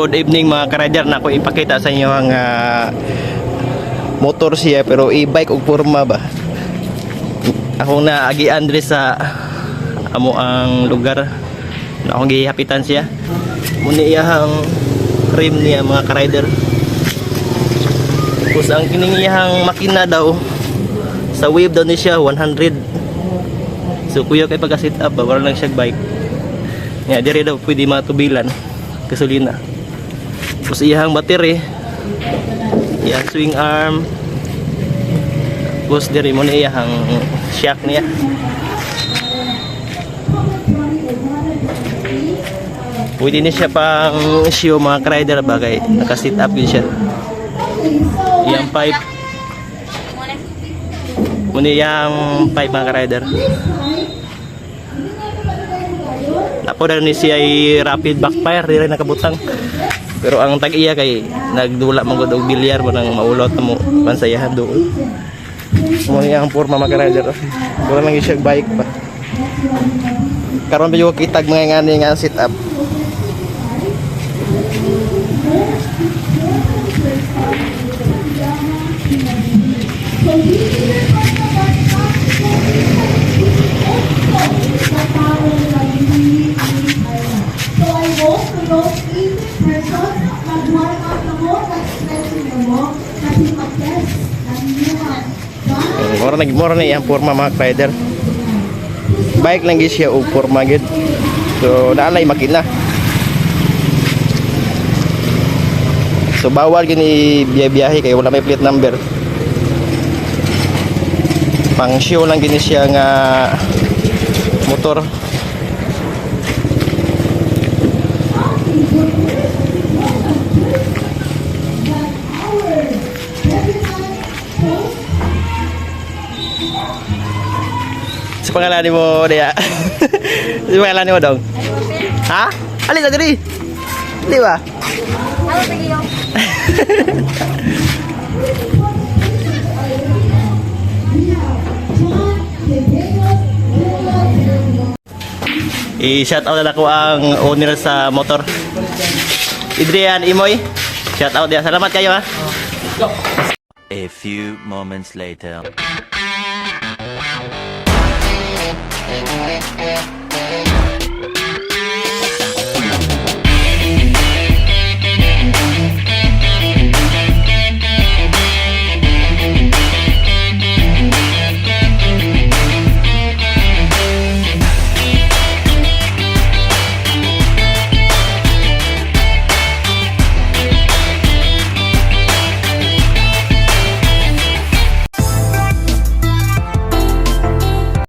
Good evening mga ka-rider, na ako ipakita sa inyo ang motor siya pero e-bike og porma ba. Akong naagian diri sa amo ang lugar na akong gihapitan siya. Muna iyahang rim niya mga ka-rider. Tapos ang kining iyahang makina daw sa wave daw ni siya 100. So kuya kay pagka-sit up ba, wala lang siya bike. Nga diri daw pwede matubilan gasolina. Tapos iyang battery, iyang swing arm, tapos diri mo na iyang shock niya. Pwede na siya pang show mga rider bagay, naka-sit up din siya. Iyang pipe, muna iyang pipe mga rider. Ako na ni siya ay rapid backfire, di rin nakabutang. Pero ang tag-iya kay nagdula mong og bilyar mo nang maulot na mo pansayahan doon. Mo niya ang porma mag-rider. Wala lang siya bike pa. Karon ba yung kitag mga ngani nga sit up. Mura na yung porma mga rider. Bike lang siya o porma gid. So naalay makina. So bawal gini biyahe kay wala may plate number. Pang show lang gini siya nga motor. Sa pangalan mo dia. Sa pangalan mo dong. Ha? Ali sa diri. Di ba? Ako tagiyo. I-shout out na ako ang owner sa motor. Adrian Imoy. Shout out dia. Salamat kayo ha. A few moments later.